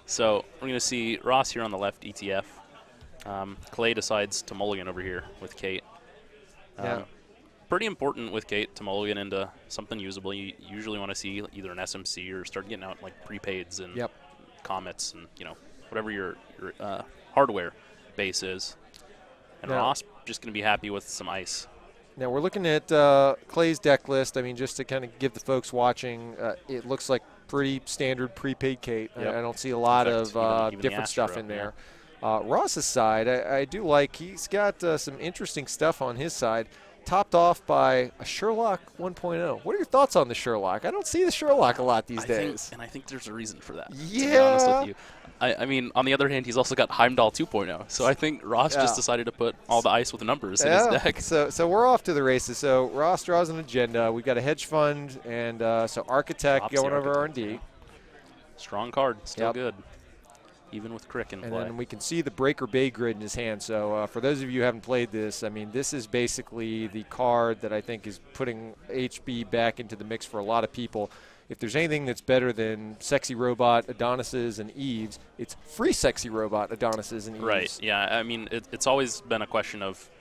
So we're going to see Ross here on the left, ETF. Clay decides to mulligan over here with Kate. Yeah. Pretty important with Kate to mulligan into something usable. You usually want to see either an SMC or start getting out like prepaids and comets and whatever your hardware base is. And Ross just going to be happy with some ice. Now we're looking at Clay's deck list. I mean, just to kind of give the folks watching, it looks like pretty standard prepaid Kate. Yep. I don't see a lot of even different Astro, stuff in there. Ross's side, I do like. He's got some interesting stuff on his side, topped off by a Sherlock 1.0. What are your thoughts on the Sherlock? I don't see the Sherlock a lot these days. And I think there's a reason for that, Yeah. to be honest with you. I mean, on the other hand, he's also got Heimdall 2.0. So I think Ross just decided to put all the ice with the numbers in his deck. So we're off to the races. So Ross draws an agenda. We've got a hedge fund, and so Architect going over R&D. Yeah. Strong card, still good, even with Crick in play. And then we can see the Breaker Bay grid in his hand. So for those of you who haven't played this, I mean, this is basically the card that I think is putting HB back into the mix for a lot of people. If there's anything that's better than Sexy Robot, Adonises, and Eves, it's free Sexy Robot, Adonises, and Eves. Right, yeah. I mean, it's always been a question of,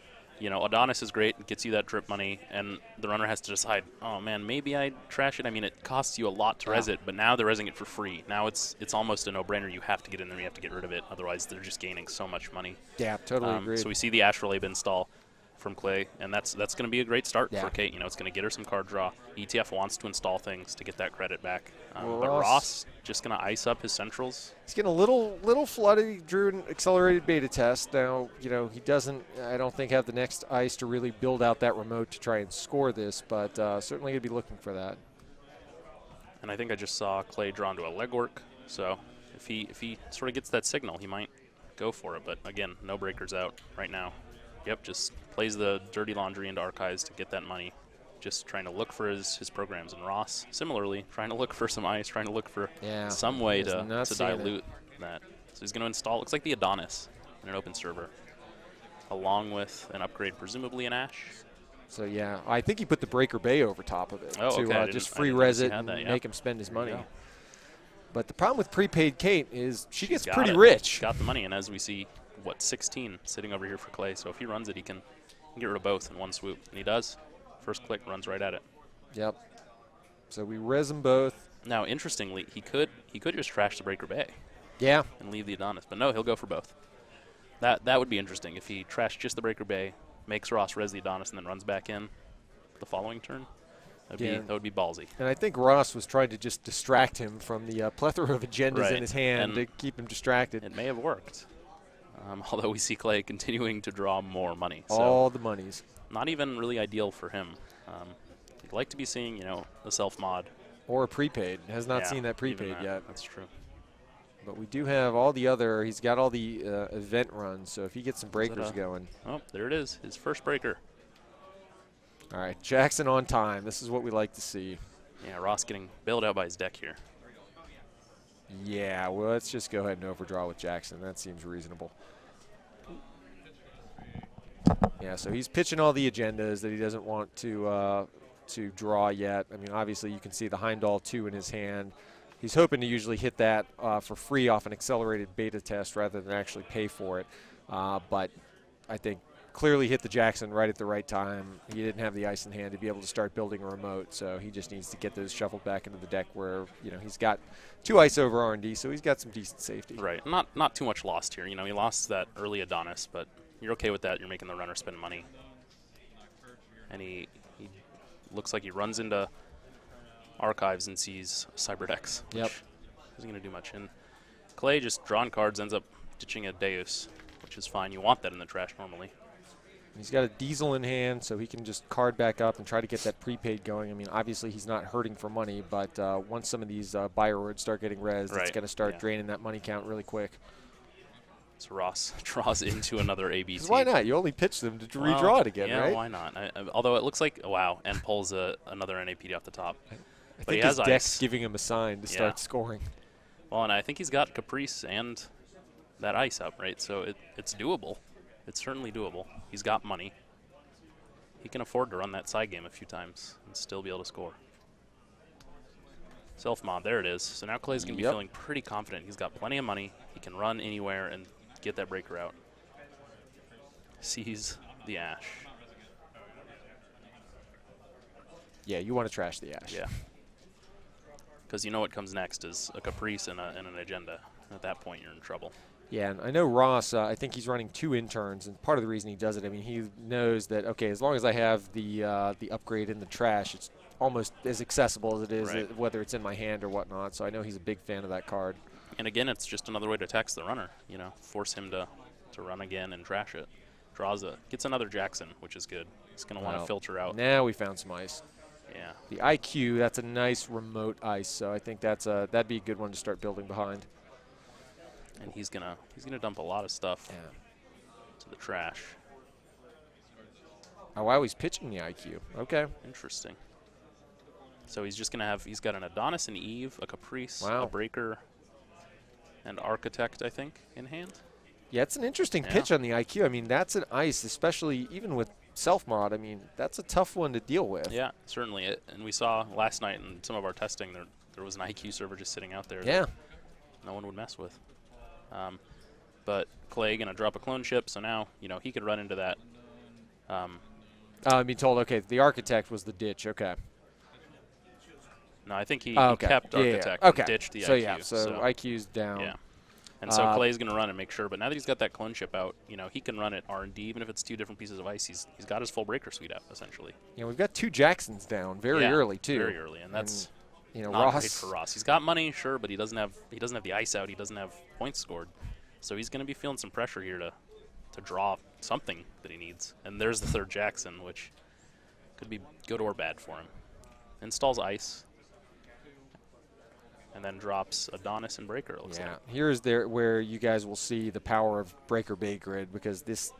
Adonis is great, it gets you that trip money, and the runner has to decide, oh, man, maybe I trash it. I mean, it costs you a lot to res it, but now they're resing it for free. Now it's almost a no-brainer. You have to get in there, you have to get rid of it. Otherwise, they're just gaining so much money. Yeah, totally agree. So we see the Astrolabe install from Clay, and that's going to be a great start for Kate. It's going to get her some card draw. ETF wants to install things to get that credit back. But Ross just going to ice up his centrals. He's getting a little flooded. He drew an accelerated beta test. Now, he doesn't, I don't think, have the next ice to really build out that remote to try and score this, but certainly going to be looking for that. And I think I just saw Clay drawn to a legwork, so if he sort of gets that signal, he might go for it. But again, no breakers out right now. Yep, just plays the dirty laundry into archives to get that money. Just trying to look for his programs. And Ross, similarly, trying to look for some ice, trying to look for some way to dilute that. So he's going to install, looks like the Adonis in an open server, along with an upgrade, presumably an Ash. So, yeah, I think he put the Breaker Bay over top of it to just free res it and make him spend his money. But the problem with prepaid Kate is she gets pretty rich. She's got the money, and as we see, 16 sitting over here for Clay. So if he runs it, he can get rid of both in one swoop. And he does. First click, runs right at it. Yep. So we res them both. Now, interestingly, he could just trash the Breaker Bay. Yeah. And leave the Adonis. But no, he'll go for both. That would be interesting if he trashed just the Breaker Bay, makes Ross res the Adonis, and then runs back in the following turn. That would be ballsy. And I think Ross was trying to just distract him from the plethora of agendas in his hand to keep him distracted. It may have worked. Although we see Clay continuing to draw more money. All the monies. Not even really ideal for him. You'd like to be seeing, a self-mod. Or a prepaid. Has not seen that prepaid yet. That's true. But we do have all the other, he's got all the event runs, so if he gets some breakers going. Oh, there it is, his first breaker. All right, Jackson on time. This is what we like to see. Yeah, Ross getting bailed out by his deck here. Yeah, well, let's just go ahead and overdraw with Jackson. That seems reasonable. Yeah, so he's pitching all the agendas that he doesn't want to draw yet. I mean, obviously you can see the Heimdall 2 in his hand. He's hoping to usually hit that for free off an accelerated beta test rather than actually pay for it. But I think clearly hit the Jackson right at the right time. He didn't have the ice in hand to be able to start building a remote, so he just needs to get those shuffled back into the deck where, he's got 2 ice over R&D, so he's got some decent safety. Right, not too much lost here. He lost that early Adonis, but you're okay with that. You're making the runner spend money. And he looks like he runs into archives and sees Cyberdex. Yep. Isn't going to do much. And Clay just drawing cards ends up ditching a Deus, which is fine. You want that in the trash normally. He's got a Diesel in hand, so he can just card back up and try to get that prepaid going. I mean, obviously he's not hurting for money, but once some of these Bioroids start getting rezzed, it's going to start draining that money count really quick. So Ross draws into another ABC. Why not? You only pitch them to redraw it again, right? Yeah, why not? Although it looks like, wow, and pulls another NAPD off the top. I think his deck's giving him a sign to start scoring. Well, and I think he's got Caprice and that ice up, right? So it's doable. It's certainly doable. He's got money. He can afford to run that side game a few times and still be able to score. Self-mod, there it is. So now Clay's going to be feeling pretty confident. He's got plenty of money. He can run anywhere and get that breaker out. Sees the ash. Yeah, you want to trash the ash. Yeah. Because you know what comes next is a Caprice and an agenda. At that point, you're in trouble. Yeah, and I know Ross, I think he's running 2 interns, and part of the reason he does it, I mean, he knows that, okay, as long as I have the upgrade in the trash, it's almost as accessible as it is, whether it's in my hand or whatnot. So I know he's a big fan of that card. And again, it's just another way to tax the runner, you know, force him to run again and trash it. Gets another Jackson, which is good. He's going to want to filter out. Now we found some ice. Yeah. The IQ, that's a nice remote ice, so I think that'd be a good one to start building behind. And he's gonna dump a lot of stuff to the trash. Oh wow, he's pitching the IQ. Okay. Interesting. So he's got an Adonis and Eve, a Caprice, a Breaker, and Architect, I think, in hand. Yeah, it's an interesting pitch on the IQ. I mean, that's an ice, especially even with self-mod. I mean, that's a tough one to deal with. Yeah, certainly. And we saw last night in some of our testing there was an IQ server just sitting out there. Yeah. That no one would mess with. But Clay going to drop a clone chip, so now, you know, he could run into that. I'm being told, okay, the Architect was the ditch. Okay. No, I think he kept Architect and ditched the IQ. So IQ's down. Yeah. And so Clay's going to run and make sure. But now that he's got that clone chip out, you know, he can run it R&D, even if it's 2 different pieces of ice. He's got his full breaker suite out, essentially. Yeah, we've got 2 Jacksons down very early, too. Very early, and that's not Ross, great for Ross. He's got money, sure, but he doesn't have the ice out. He doesn't have points scored. So he's going to be feeling some pressure here to draw something that he needs. And there's the 3rd Jackson, which could be good or bad for him. Installs ice. And then drops Adonis and Breaker, it looks like. Here's where you guys will see the power of Breaker Bay Grid, because this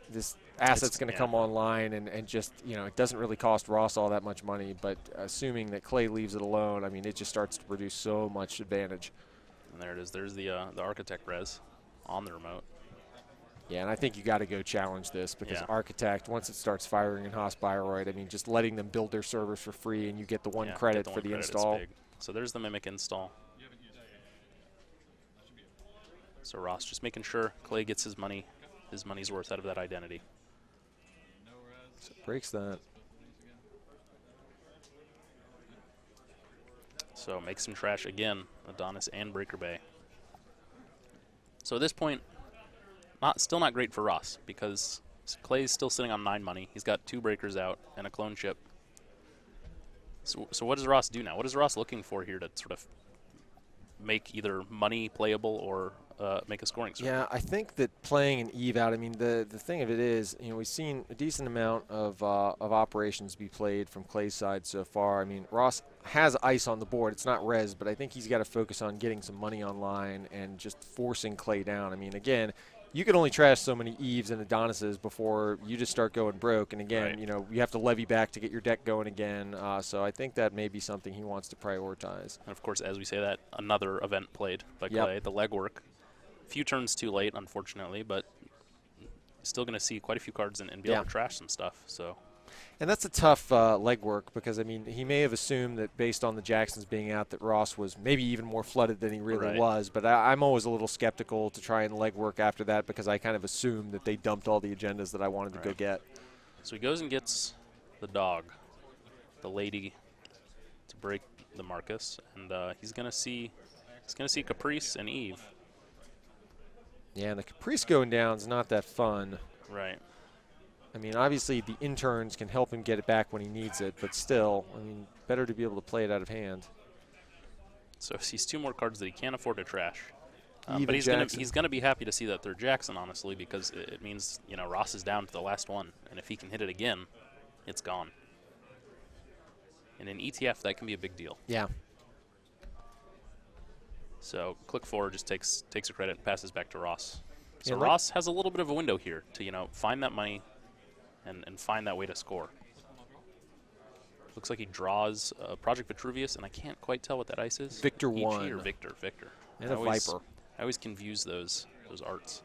asset's going to come online and just, you know, it doesn't really cost Ross all that much money, but assuming that Clay leaves it alone, I mean, it just starts to produce so much advantage. And there it is. There's the Architect res on the remote. Yeah, and I think you got to go challenge this, because Architect, once it starts firing in Haas-Bioroid, I mean, just letting them build their servers for free and you get the 1 credit for the install. So there's the Mimic install. So Ross just making sure Clay gets his money's worth out of that identity. So breaks that. So makes some trash again, Adonis and Breaker Bay. So at this point, still not great for Ross, because Clay's still sitting on 9 money. He's got 2 breakers out and a clone chip. So what does Ross do now? What is Ross looking for here to sort of make either money playable or make a scoring server? Yeah, I think that playing an Eve out, I mean, the thing of it is, you know, we've seen a decent amount of operations be played from Clay's side so far. I mean, Ross has ice on the board. It's not res, but I think he's got to focus on getting some money online and just forcing Clay down. I mean, again, you can only trash so many Eves and Adonises before you just start going broke. And again, you know, you have to levy back to get your deck going again. So I think that may be something he wants to prioritize. And of course, as we say that, another event played by Clay, the legwork. A few turns too late, unfortunately, but still going to see quite a few cards and be able to trash some stuff. So. And that's a tough legwork, because, I mean, he may have assumed that based on the Jacksons being out that Ross was maybe even more flooded than he really was. But I'm always a little skeptical to try and legwork after that, because I kind of assumed that they dumped all the agendas that I wanted to go get. So he goes and gets the dog, the lady, to break the Marcus, and he's going to see Caprice and Eve. Yeah, and the Caprice going down is not that fun. Right. I mean, obviously the interns can help him get it back when he needs it, but still, I mean, better to be able to play it out of hand. So he sees 2 more cards that he can't afford to trash. But he's gonna be happy to see that 3rd Jackson, honestly, because it means, you know, Ross is down to the last one, and if he can hit it again, it's gone. And in ETF, that can be a big deal. Yeah. So click 4 just takes a credit and passes back to Ross. So Ross has a little bit of a window here to, you know, find that money and find that way to score. Looks like he draws Project Vitruvius, and I can't quite tell what that ice is. Victor 1. Or Victor. And a Viper. I always confuse those arts.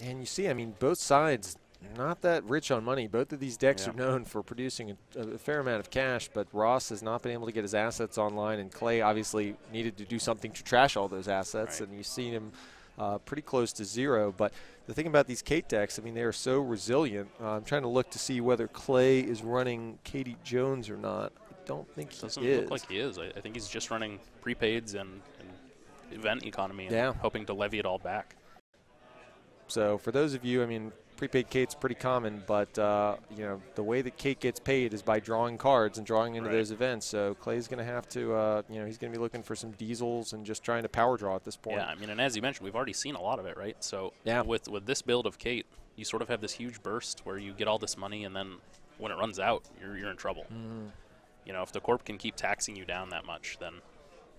And you see, I mean, both sides not that rich on money. Both of these decks Yeah. are known for producing a fair amount of cash, but Ross has not been able to get his assets online, and Clay obviously needed to do something to trash all those assets, Right. and you've seen him pretty close to zero. But the thing about these Kate decks, I mean, they are so resilient. I'm trying to look to see whether Clay is running Katie Jones or not. I don't think he Doesn't is. look like he is. I think he's just running prepaids and event economy and Yeah. hoping to levy it all back. So for those of you, I mean, prepaid Kate's pretty common, but you know, the way that Kate gets paid is by drawing cards and drawing into Right. those events. So Clay's going to have to, you know, he's going to be looking for some diesels and just trying to power draw at this point. Yeah, I mean, and as you mentioned, we've already seen a lot of it, right? So Yeah. with this build of Kate, you sort of have this huge burst where you get all this money, and then when it runs out, you're in trouble. You know, if the corp can keep taxing you down that much, then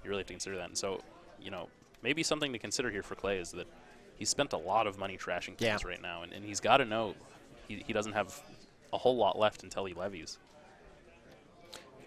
you really have to consider that. And so, you know, maybe something to consider here for Clay is that he's spent a lot of money trashing things right now, and he's got to know he doesn't have a whole lot left until he levies.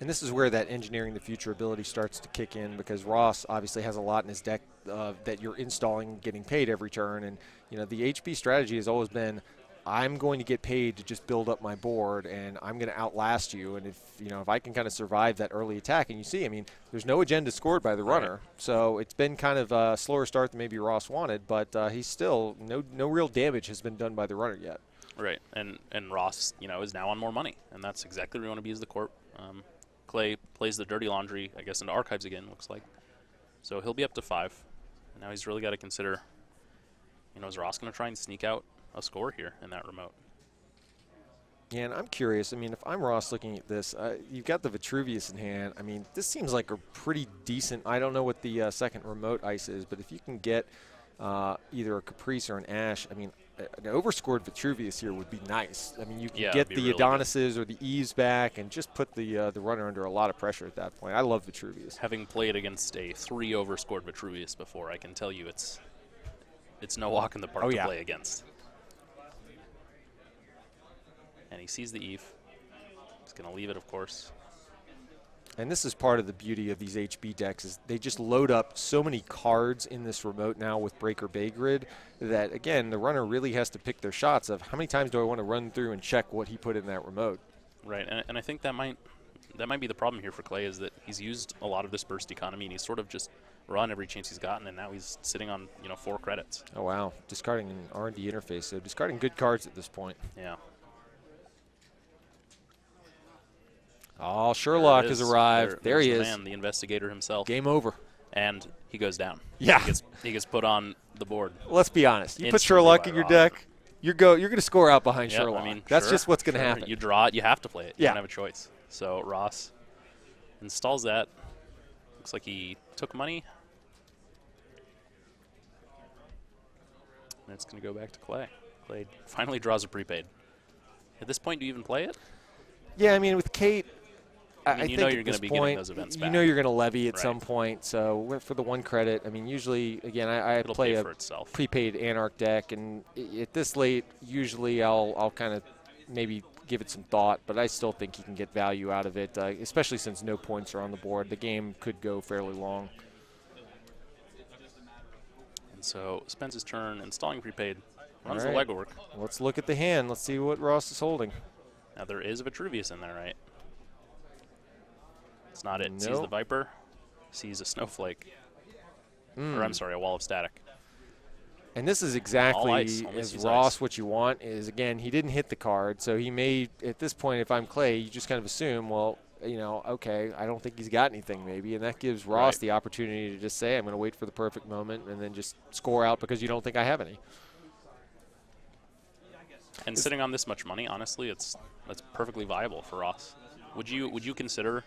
And this is where that engineering the future ability starts to kick in, because Ross obviously has a lot in his deck that you're installing, getting paid every turn. And, you know, the HP strategy has always been, I'm going to get paid to just build up my board, and I'm going to outlast you. And if, you know, if I can kind of survive that early attack, and you see, I mean, there's no agenda scored by the runner. So it's been kind of a slower start than maybe Ross wanted, but he's still, no real damage has been done by the runner yet. Right, and Ross, you know, is now on more money, and that's exactly where we want to be as the corp. Clay plays the dirty laundry, I guess, into archives again, looks like. So he'll be up to 5. And now he's really got to consider, you know, is Ross going to try and sneak out a score here in that remote? Yeah, and I'm curious. I mean, if I'm Ross looking at this, you've got the Vitruvius in hand. I mean, this seems like a pretty decent, I don't know what the second remote ice is, but if you can get either a Caprice or an Ash, I mean, an overscored Vitruvius here would be nice. I mean, you can get the really Adonises or the Eves back and just put the runner under a lot of pressure at that point. I love Vitruvius. Having played against a 3 overscored Vitruvius before, I can tell you it's no walk in the park to play against. And he sees the Eve. He's going to leave it, of course. And this is part of the beauty of these HB decks, is they just load up so many cards in this remote now with Breaker Bay Grid that, again, the runner really has to pick their shots of how many times do I want to run through and check what he put in that remote. Right, and I think that might be the problem here for Clay, is that he's used a lot of this burst economy, and he's sort of just run every chance he's gotten, and now he's sitting on, you know, 4 credits. Oh, wow. Discarding an R&D interface, so discarding good cards at this point. Yeah. Oh, Sherlock has arrived. There he is. Man, the investigator himself. Game over. And he goes down. Yeah. He gets put on the board. Let's be honest. You put Instantly Sherlock by in your Ross. deck, you're going to score out behind Yep, Sherlock. I mean, that's sure, just what's going to sure. happen. You draw it, you have to play it. You Yeah. don't have a choice. So Ross installs that. Looks like he took money. And it's going to go back to Clay. Clay finally draws a prepaid. At this point, do you even play it? Yeah, I mean, with Kate, I you think know at you're going this to be point, getting those events you back. know you're going to levy at Right. some point. So for the 1 credit, I mean, usually, again, I It'll play pay a for itself. prepaid Anarch deck, and at this late, usually I'll kind of maybe give it some thought, but I still think you can get value out of it, especially since no points are on the board. The game could go fairly long. And so spends his turn installing prepaid, runs All the right. legwork. Let's look at the hand. Let's see what Ross is holding. Now there is a Vitruvius in there, right? It's not it. Sees the Nope. Viper, sees a Snowflake. Or I'm sorry, a Wall of Static. And this is All exactly ice, only as sees Ross ice. what you want is, again, he didn't hit the card, so he may, at this point, if I'm Clay, you just kind of assume, well, you know, okay, I don't think he's got anything maybe, and that gives Ross Right. the opportunity to just say, I'm going to wait for the perfect moment and then just score out because you don't think I have any. And sitting on this much money, honestly, that's perfectly viable for Ross. Would you consider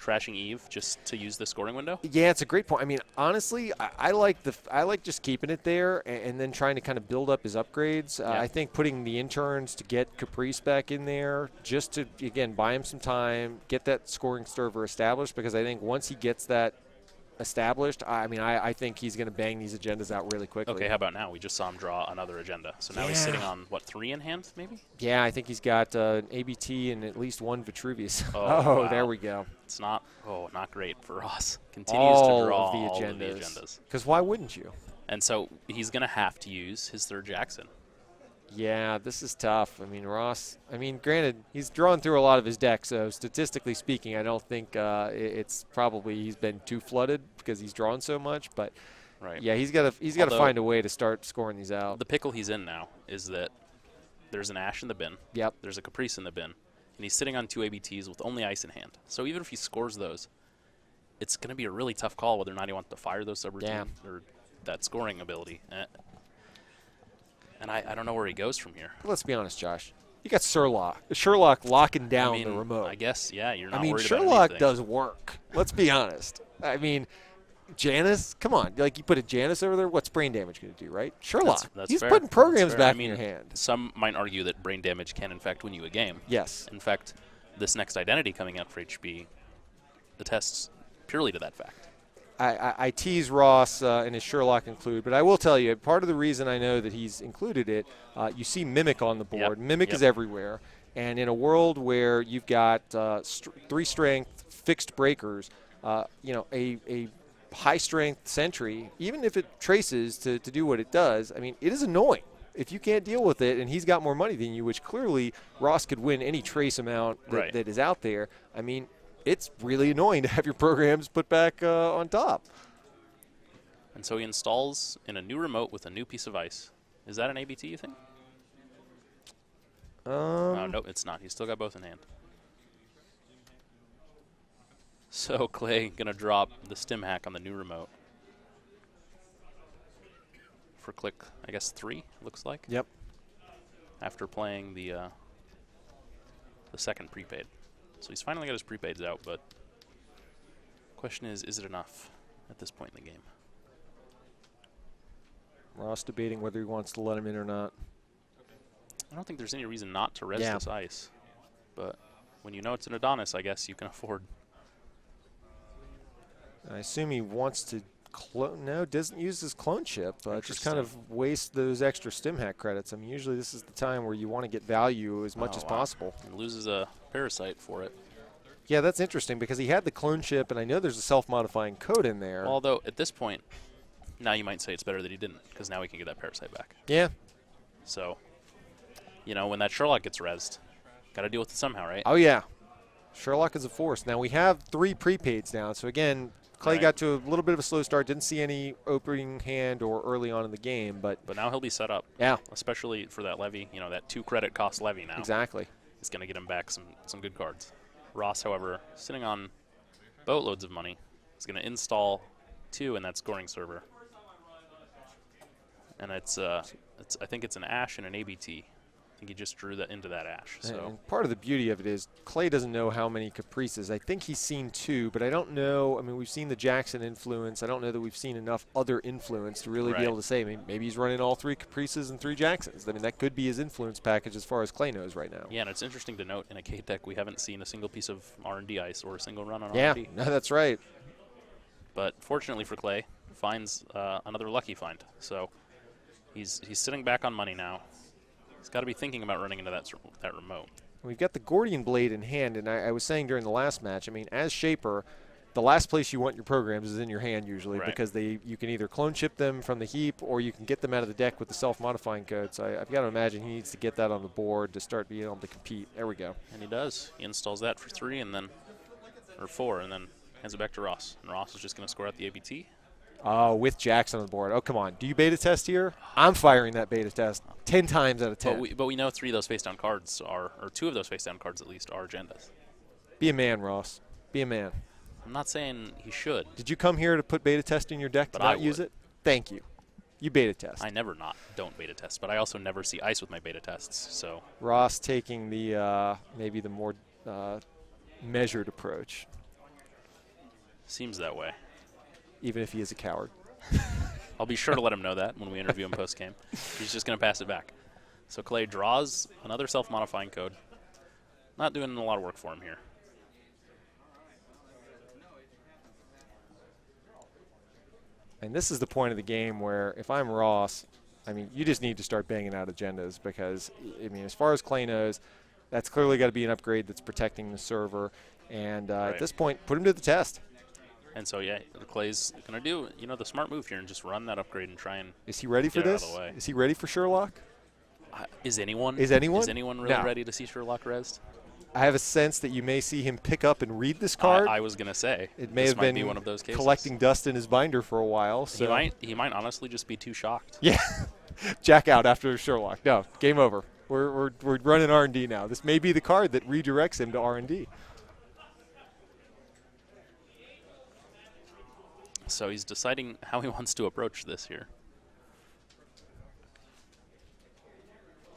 trashing Eve just to use the scoring window? Yeah, it's a great point. I mean, honestly, I like just keeping it there and then trying to kind of build up his upgrades. Yeah. I think putting the interns to get Caprice back in there just to, again, buy him some time, get that scoring server established, because I think once he gets that established, I mean, I think he's going to bang these agendas out really quickly. Okay, how about now? We just saw him draw another agenda. So now he's sitting on, what, 3 in hand, maybe? Yeah, I think he's got an ABT and at least 1 Vitruvius. Oh, wow. There we go. It's not great for Ross. Continues All to draw of the all of the agendas. agendas. Because why wouldn't you? And so he's going to have to use his 3rd Jackson. Yeah, this is tough. I mean, Ross, granted, he's drawn through a lot of his deck, so statistically speaking, I don't think it's probably he's been too flooded because he's drawn so much. But, Right. yeah, he's got to find a way to start scoring these out. The pickle he's in now is that there's an Ash in the bin. Yep. There's a Caprice in the bin. And he's sitting on 2 ABTs with only ice in hand. So even if he scores those, it's going to be a really tough call whether or not he wants to fire those subroutines or that scoring ability. And I don't know where he goes from here. Let's be honest, Josh. You got Sherlock locking down the remote. I guess, yeah, you're not worried about Sherlock anything. does work. Let's be honest. Janice, come on. Like, you put a Janice over there, what's brain damage going to do, right? Sherlock. That's he's fair. putting programs fair. back in your hand. Some might argue that brain damage can, in fact, win you a game. Yes. In fact, this next identity coming out for HB attests purely to that fact. I tease Ross in his Sherlock include, but I will tell you, part of the reason I know that he's included it, you see Mimic on the board. Yep. Mimic is everywhere. And in a world where you've got 3 strength fixed breakers, a high-strength Sentry, even if it traces to do what it does, it is annoying. If you can't deal with it and he's got more money than you, which clearly Ross could win any trace amount that is out there, it's really annoying to have your programs put back on top. And so he installs in a new remote with a new piece of ice. Is that an ABT, you think? No, it's not. He's still got both in hand. So Clay going to drop the stim hack on the new remote. For click, I guess 3, looks like. Yep. After playing the second prepaid. So he's finally got his prepaids out, but question is it enough at this point in the game? Ross debating whether he wants to let him in or not. I don't think there's any reason not to res this ice. But when you know it's an Adonis, I guess you can afford. I assume he wants to clone. No, doesn't use his clone chip. Just kind of waste those extra stim hack credits. Usually this is the time where you want to get value as much as possible. He loses a parasite for it. Yeah, that's interesting because he had the clone chip, and I know there's a self-modifying code in there. Although at this point, now you might say it's better that he didn't, because now he can get that parasite back. Yeah. So, when that Sherlock gets rezzed, got to deal with it somehow, right? Oh, yeah. Sherlock is a force. Now, we have 3 prepaids now. So, again, Clay got to a little bit of a slow start. Didn't see any opening hand or early on in the game. But now he'll be set up. Yeah. Especially for that levy, that 2 credit cost levy now. Exactly. It's going to get him back some good cards. Ross, however, sitting on boatloads of money, is going to install 2 in that scoring server. And I think it's an Ash and an ABT. I think he just drew that into that Ash. So and part of the beauty of it is Clay doesn't know how many Caprices. I think he's seen 2, but I don't know. We've seen the Jackson influence. I don't know that we've seen enough other influence to really be able to say. Maybe he's running all 3 Caprices and 3 Jacksons. That could be his influence package as far as Clay knows right now. Yeah, and it's interesting to note in a K-Tech we haven't seen a single piece of R&D ice or a single run on yeah, R&D. Yeah, that's right. But fortunately for Clay, finds another lucky find. So he's sitting back on money now. He's got to be thinking about running into that remote. We've got the Gordian Blade in hand, and I was saying during the last match, as Shaper, the last place you want your programs is in your hand usually because you can either clone chip them from the heap or you can get them out of the deck with the self-modifying code. So I've got to imagine he needs to get that on the board to start being able to compete. There we go. And he does. He installs that for 3 and then, or 4, and then hands it back to Ross. And Ross is just going to score out the ABT. Oh, with Jackson on the board. Oh, come on. Do you beta test here? I'm firing that beta test 10 times out of 10. But we know 3 of those face-down cards are, or 2 of those face-down cards at least, are agendas. Be a man, Ross. Be a man. I'm not saying he should. Did you come here to put beta test in your deck to not use it? Thank you. You beta test. I never don't beta test, but I also never see ice with my beta tests. So Ross taking the maybe the more measured approach. Seems that way. Even if he is a coward. I'll be sure to let him know that when we interview him post-game. He's just going to pass it back. So Clay draws another self-modifying code. Not doing a lot of work for him here. And this is the point of the game where if I'm Ross, you just need to start banging out agendas because, as far as Clay knows, that's clearly got to be an upgrade that's protecting the server. And at this point, put him to the test. And so, yeah, Clay's going to do, the smart move here and just run that upgrade and try and Is he ready for this? Is he ready for Sherlock? Is anyone? Is anyone? Is anyone really No. ready to see Sherlock rezzed? I have a sense that you may see him pick up and read this card. I was gonna say it may this have might been be one of those cases. Collecting dust in his binder for a while. So He might honestly just be too shocked. yeah, jack out after Sherlock. No, game over. We're running R&D now. This may be the card that redirects him to R&D. So he's deciding how he wants to approach this here.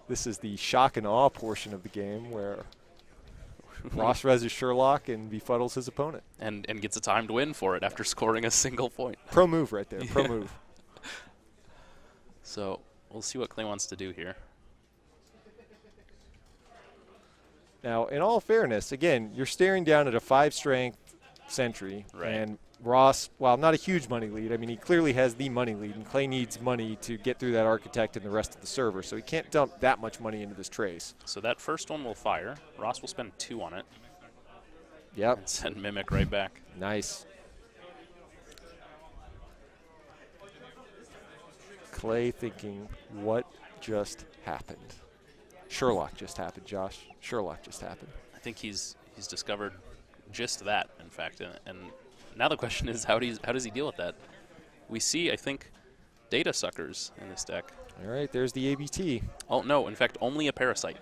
This is the shock and awe portion of the game where Ross rezzes Sherlock and befuddles his opponent. And gets a timed win for it after scoring a single point. Pro move right there. Pro move. So we'll see what Clay wants to do here. Now, in all fairness, again, you're staring down at a 5-strength Sentry, Right. and Ross, while not a huge money lead, I mean, he clearly has the money lead, and Clay needs money to get through that Architect and the rest of the server, so he can't dump that much money into this trace. So that first one will fire. Ross will spend 2 on it. Yep. And send Mimic right back. Nice. Clay thinking, what just happened? Sherlock just happened, Josh. Sherlock just happened. I think he's discovered just that, in fact. And now the question is, how does he deal with that? We see, I think, data suckers in this deck. All right, there's the ABT. Oh, no, in fact, only a Parasite.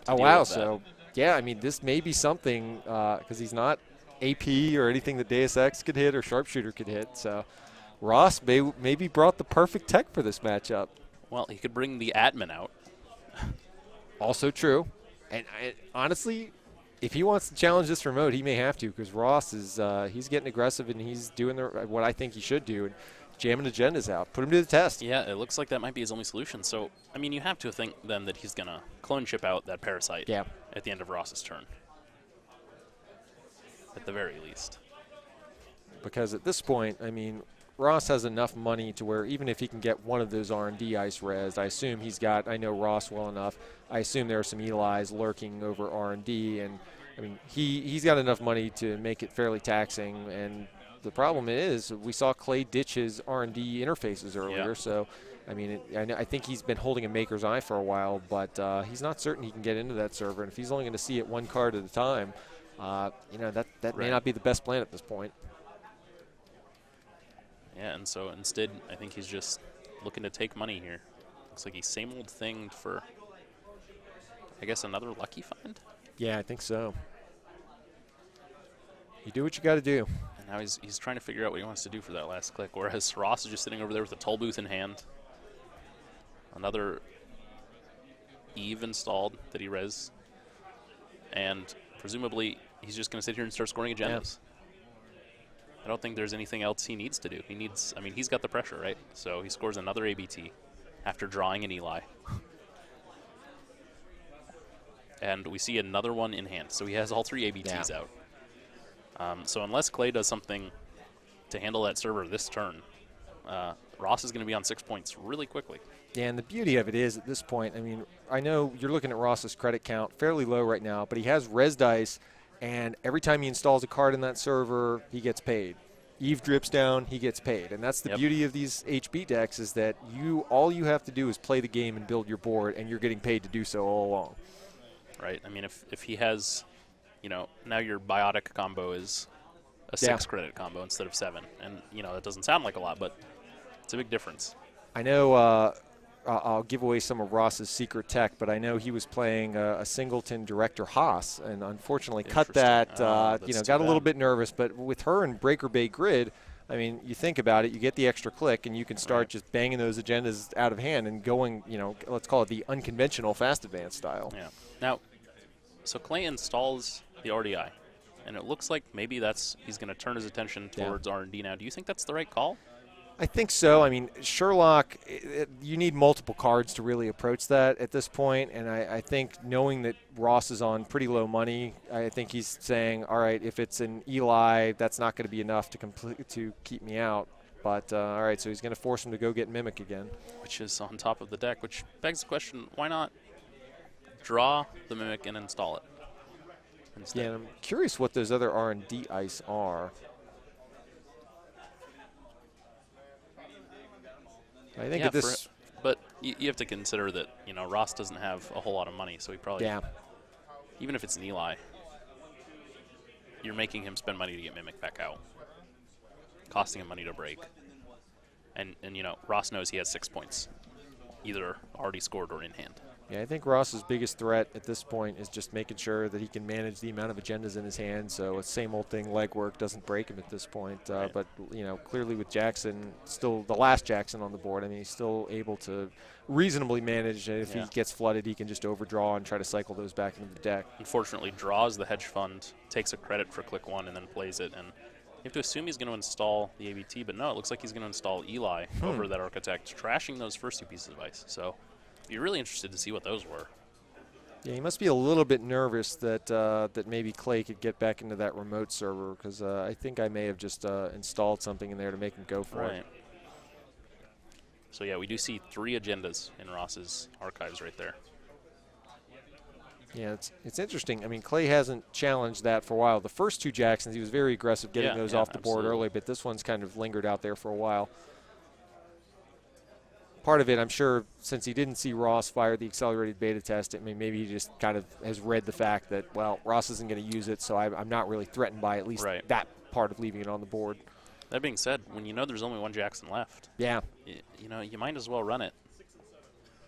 Oh, wow. So, yeah, I mean, this may be something because he's not AP or anything that Deus Ex could hit or Sharpshooter could hit. So, Ross maybe brought the perfect tech for this matchup. Well, he could bring the admin out. Also true. And honestly, if he wants to challenge this remote, he may have to because Ross is he's getting aggressive and he's doing what I think he should do and jamming agendas out. Put him to the test. Yeah, it looks like that might be his only solution. So, I mean, you have to think then that he's going to clone chip out that Parasite at the end of Ross's turn. At the very least. Because at this point, I mean, Ross has enough money to where even if he can get one of those R&D ice rezzed, I assume I know Ross well enough, I assume there are some Eli's lurking over R&D, and I mean, he's got enough money to make it fairly taxing, and the problem is we saw Clay ditch his R&D interfaces earlier, so I mean, I think he's been holding a maker's eye for a while, but he's not certain he can get into that server, and if he's only going to see it one card at a time, you know, that may not be the best plan at this point. Yeah, and so instead, I think he's just looking to take money here. Looks like he's same old thing for, I guess, another lucky find? Yeah, I think so. You do what you got to do. And now he's trying to figure out what he wants to do for that last click, whereas Ross is just sitting over there with a toll booth in hand. Another Eve installed that he res. And presumably, he's just going to sit here and start scoring agendas. I don't think there's anything else he needs to do. I mean, he's got the pressure, right? So he scores another ABT after drawing an Eli. And we see another one in hand. So he has all 3 ABTs out. So unless Clay does something to handle that server this turn, Ross is going to be on 6 points really quickly. Yeah, and the beauty of it is at this point, I mean, I know you're looking at Ross's credit count, fairly low right now, but he has res dice. And every time he installs a card in that server, he gets paid. Eve drips down, he gets paid. And that's the beauty of these HB decks is that all you have to do is play the game and build your board, and you're getting paid to do so all along. Right. I mean, if he has, you know, now your biotic combo is a 6 credit combo instead of 7. And, you know, that doesn't sound like a lot, but it's a big difference. I know I'll give away some of Ross's secret tech, but I know he was playing a Singleton Director Haas, and unfortunately cut that. You know, got a little bit nervous. But with her and Breaker Bay Grid, I mean, you think about it, you get the extra click, and you can start just banging those agendas out of hand and going, you know, let's call it the unconventional fast advance style. Yeah. Now, so Clay installs the RDI, and it looks like maybe he's going to turn his attention towards R&D now. Do you think that's the right call? I think so. I mean, Sherlock, you need multiple cards to really approach that at this point, and I think knowing that Ross is on pretty low money, I think he's saying, all right, if it's an Eli, that's not going to be enough to keep me out. But, all right, so he's going to force him to go get Mimic again. Which is on top of the deck, which begs the question, why not draw the Mimic and install it instead? Yeah, and I'm curious what those other R&D ice are. I think at this, but You have to consider that, Ross doesn't have a whole lot of money, so he probably, even if it's an Eli, you're making him spend money to get Mimic back out, costing him money to break. And Ross knows he has 6 points, either already scored or in hand. Yeah, I think Ross's biggest threat at this point is just making sure that he can manage the amount of agendas in his hand. So it's same old thing, legwork doesn't break him at this point. Right. But clearly with Jackson, still the last Jackson on the board, I mean, he's still able to reasonably manage. And if he gets flooded, he can just overdraw and try to cycle those back into the deck. Unfortunately, draws the hedge fund, takes a credit for click 1, and then plays it. And you have to assume he's going to install the ABT, but no, it looks like he's going to install Eli over that Architect, trashing those first 2 pieces of ice. So you're really interested to see what those were. Yeah, he must be a little bit nervous that that maybe Clay could get back into that remote server, because I think I may have just installed something in there to make him go for it. So yeah, we do see 3 agendas in Ross's archives right there. Yeah, it's interesting. I mean, Clay hasn't challenged that for a while. The first 2 Jacksons, he was very aggressive getting those off the board early, but this one's kind of lingered out there for a while. Part of it, I'm sure, since he didn't see Ross fire the accelerated beta test, I mean, maybe he just kind of has read the fact that, well, Ross isn't going to use it, so I'm not really threatened by at least that part of leaving it on the board. That being said, when you know there's only 1 Jackson left, you might as well run it,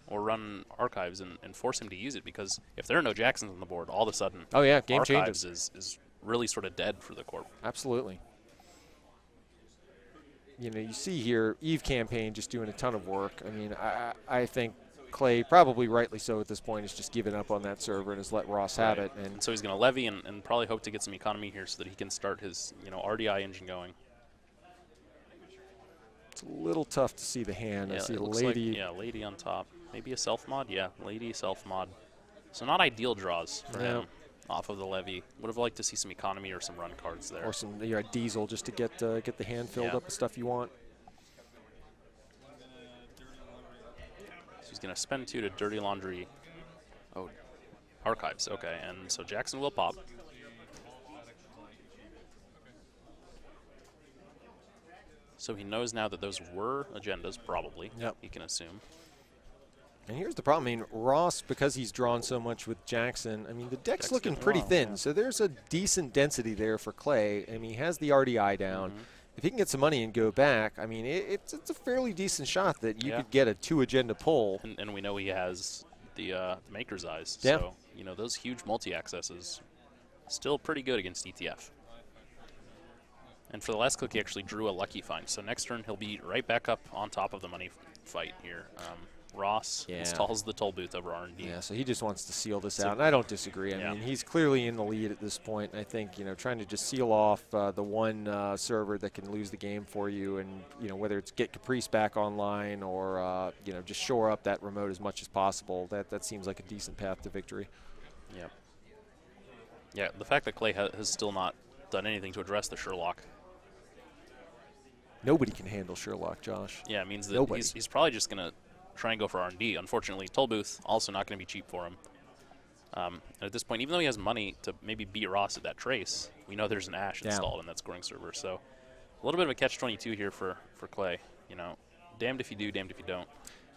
or run archives and force him to use it, because if there are no Jacksons on the board, all of a sudden, game archives changes. is really sort of dead for the Corp. Absolutely. You see here Eve campaign just doing a ton of work. I mean, I think Clay, probably rightly so at this point, is just given up on that server and has let Ross have it. And so he's going to levy and probably hope to get some economy here so that he can start his RDI engine going. It's a little tough to see the hand. I see a lady. Like, lady on top. Maybe a self mod. Yeah, lady self mod. So not ideal draws for him off of the levy. Would have liked to see some economy or some run cards there. Or some diesel just to get the hand filled up with stuff you want. So he's going to spend 2 to dirty laundry. Oh, archives. Okay, and so Jackson will pop. So he knows now that those were agendas, probably. He can assume. And here's the problem. I mean, Ross, because he's drawn so much with Jackson, I mean, the deck's looking pretty thin. So there's a decent density there for Clay. I mean, he has the RDI down. If he can get some money and go back, I mean, it's a fairly decent shot that you could get a 2-agenda pull. And we know he has the Maker's Eyes. Yeah. So, those huge multi-accesses, still pretty good against ETF. And for the last click, he actually drew a lucky find. So next turn, he'll be right back up on top of the money fight here. Ross installs the toll booth over R&D. Yeah, so he just wants to seal this out, and I don't disagree. I mean, he's clearly in the lead at this point. I think, trying to just seal off the one server that can lose the game for you, and, whether it's get Caprice back online or, just shore up that remote as much as possible, that seems like a decent path to victory. Yeah. Yeah, the fact that Clay has still not done anything to address the Sherlock. Nobody can handle Sherlock, Josh. Yeah, it means that he's probably just going to try and go for R&D. Unfortunately, toll booth also not going to be cheap for him. And at this point, even though he has money to maybe beat Ross at that trace, we know there's an Ash installed in that scoring server. So a little bit of a catch-22 here for Clay. Damned if you do, damned if you don't.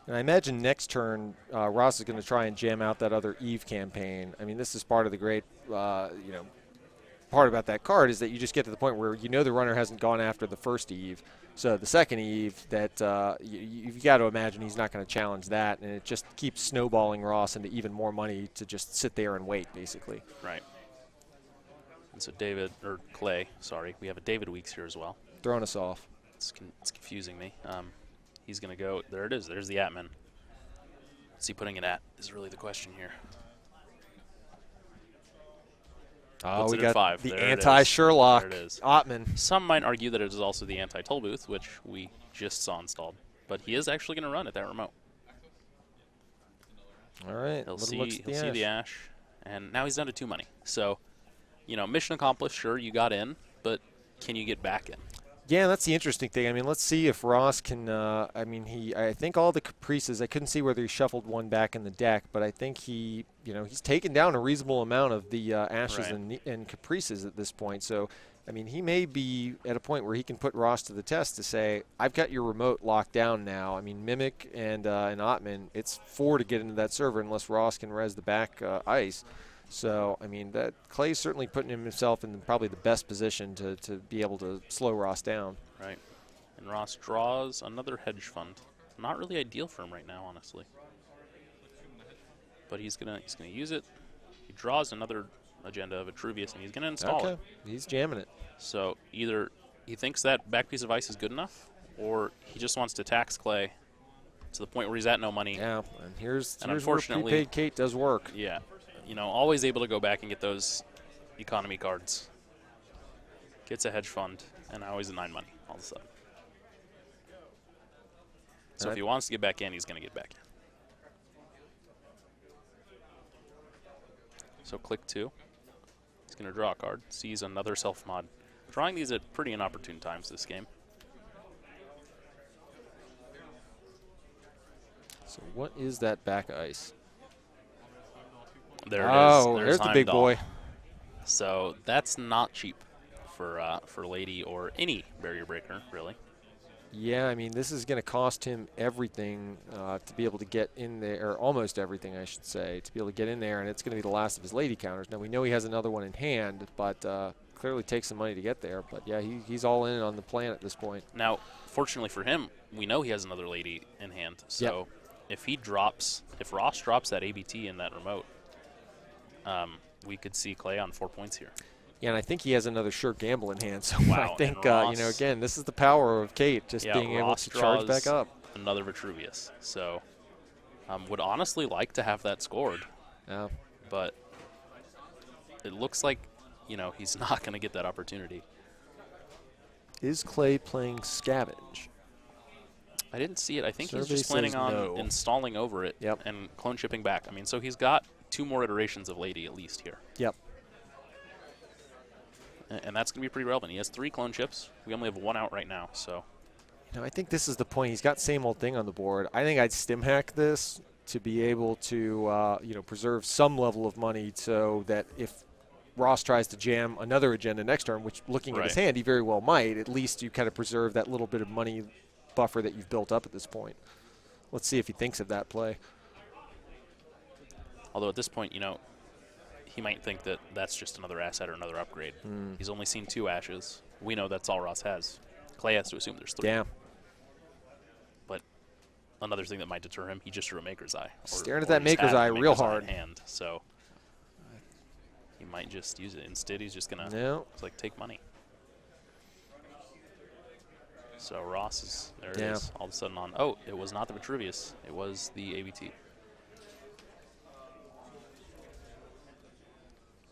And I imagine next turn, Ross is going to try and jam out that other Eve campaign. I mean, this is part of the great, part about that card is that you just get to the point where the runner hasn't gone after the first Eve. So the second Eve, that you've got to imagine he's not going to challenge that, and it just keeps snowballing Ross into even more money to just sit there and wait, basically. Right. And so Clay, we have a David Weeks here as well. Throwing us off. It's confusing me. He's going to go, there it is, there's the Atman. What's he putting it at is really the question here. Oh, we got the anti-Sherlock Ottman. Some might argue that it is also the anti-toll booth, which we just saw installed. But he is actually going to run at that remote. All right. He'll see the Ash. And now he's down to 2 money. So, mission accomplished. Sure, you got in, but can you get back in? Yeah, that's the interesting thing. I mean, let's see if Ross can. I think all the Caprices. I couldn't see whether he shuffled one back in the deck, but I think he's taken down a reasonable amount of the Ashes and Caprices at this point. So I mean, he may be at a point where he can put Ross to the test to say, I've got your remote locked down now. I mean, Mimic and Ottman, it's 4 to get into that server unless Ross can res the back ice. So, I mean, that Clay's certainly putting himself in probably the best position to be able to slow Ross down. Right. And Ross draws another hedge fund. Not really ideal for him right now, honestly. But he's gonna use it. He draws another agenda of Vitruvius, and he's gonna install it. He's jamming it. So either he thinks that back piece of ice is good enough, or he just wants to tax Clay to the point where he's at no money. Yeah, and here's unfortunately, where prepaid Kate does work. Yeah, you know, always able to go back and get those economy cards. Gets a hedge fund, and now he's at 9 money all of a sudden. So if he wants to get back in, he's going to get back in. So click 2. He's going to draw a card, sees another self-mod. Drawing these at pretty inopportune times this game. So what is that back ice? There it is. Oh, there's the big boy. So that's not cheap for Lady or any barrier breaker, really. Yeah, I mean, this is going to cost him everything to be able to get in there, or almost everything, I should say, to be able to get in there, and it's going to be the last of his Lady counters. Now, we know he has another one in hand, but clearly takes some money to get there. But, yeah, he's all in on the plan at this point. Now, fortunately for him, we know he has another Lady in hand. So if Ross drops that ABT in that remote, we could see Clay on 4 points here. Yeah, and I think he has another sure gamble in hand. So wow, I think, you know, again, this is the power of Kate, just being able to charge back up. Another Vitruvius. So would honestly like to have that scored. Yeah. But it looks like, you know, he's not going to get that opportunity. Is Clay playing Scavenge? I didn't see it. I think Survey he's just planning on no. installing over it and clone shipping back. I mean, so he's got 2 more iterations of Lady at least here. Yep. And that's going to be pretty relevant. He has 3 clone chips. We only have 1 out right now, so. You know, I think this is the point. He's got same old thing on the board. I think I'd stim hack this to be able to, you know, preserve some level of money so that if Ross tries to jam another agenda next turn, which looking at his hand, he very well might, at least you kind of preserve that little bit of money buffer that you've built up at this point. Let's see if he thinks of that play. Although at this point, you know, he might think that that's just another asset or another upgrade. He's only seen 2 ashes. We know that's all Ross has. Clay has to assume there's 3. Yeah. But another thing that might deter him, he just drew a Maker's Eye. Staring at that Maker's Eye real hard. Hand, so he might just use it. Instead, he's just going to like take money. So Ross is, there it is, all of a sudden on. Oh, it was not the Vitruvius. It was the ABT.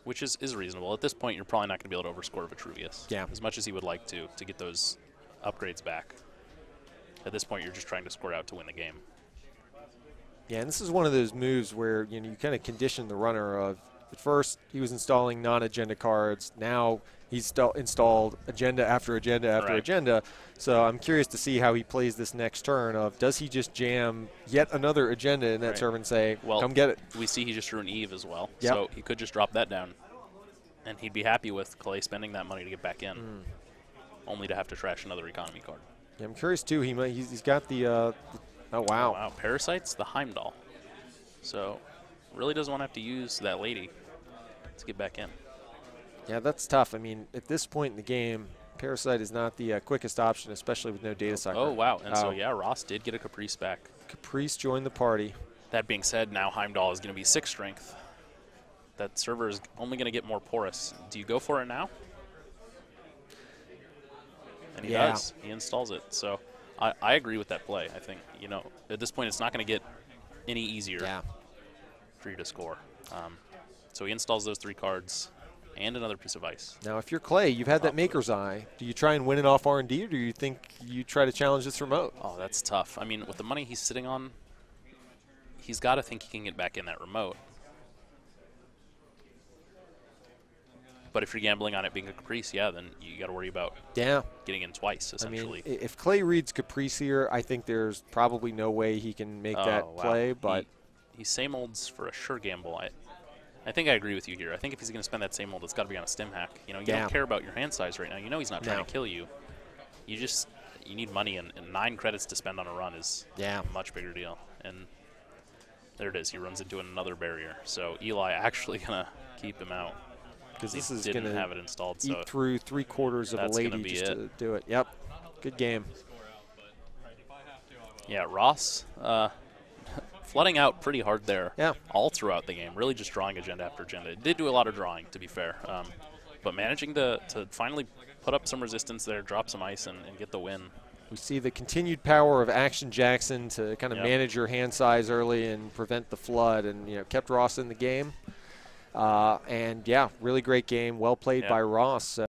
Which is reasonable. At this point, you're probably not going to be able to overscore Vitruvius. Yeah. As much as he would like to get those upgrades back. At this point, you're just trying to score out to win the game. Yeah, and this is one of those moves where, you know, you kind of condition the runner of, at first he was installing non-agenda cards. Now he's installed agenda after agenda after agenda. So I'm curious to see how he plays this next turn of, does he just jam yet another agenda in that serve and say, well, come get it. We see he just drew an Eve as well. So he could just drop that down. And he'd be happy with Clay spending that money to get back in, only to have to trash another economy card. Yeah, I'm curious, too. He's got the oh, wow. Wow, Parasites, the Heimdall. So really doesn't want to have to use that Lady to get back in. Yeah, that's tough. I mean, at this point in the game, Parasite is not the quickest option, especially with no data sucker. Oh, wow. And so, yeah, Ross did get a Caprice back. Caprice joined the party. That being said, now Heimdall is going to be 6 strength. That server is only going to get more porous. Do you go for it now? And he does. He installs it. So I agree with that play. I think, you know, at this point it's not going to get any easier for you to score. So he installs those 3 cards and another piece of ice. Now, if you're Clay, you've had that Maker's Eye. Do you try and win it off R&D, or do you think you try to challenge this remote? Oh, that's tough. I mean, with the money he's sitting on, he's got to think he can get back in that remote. But if you're gambling on it being a Caprice, then you got to worry about getting in twice, essentially. I mean, if Clay reads Caprice here, I think there's probably no way he can make that play. But he same olds for a sure gamble. I think I agree with you here. I think if he's going to spend that same ult, it's got to be on a stim hack. You know, you don't care about your hand size right now. You know he's not trying to kill you. You need money, and 9 credits to spend on a run is a much bigger deal. And there it is. He runs into another barrier. So Eli actually going to keep him out. Because this is going to have it installed. Eat through 3/4 of a lady just to do it. Yep. Good game. Yeah, Ross flooding out pretty hard there. Yeah. All throughout the game. Really just drawing agenda after agenda. It did do a lot of drawing, to be fair. But managing to finally put up some resistance there, drop some ice, and get the win. We see the continued power of Action Jackson to kind of manage your hand size early and prevent the flood, and kept Ross in the game. And yeah, really great game. Well played by Ross.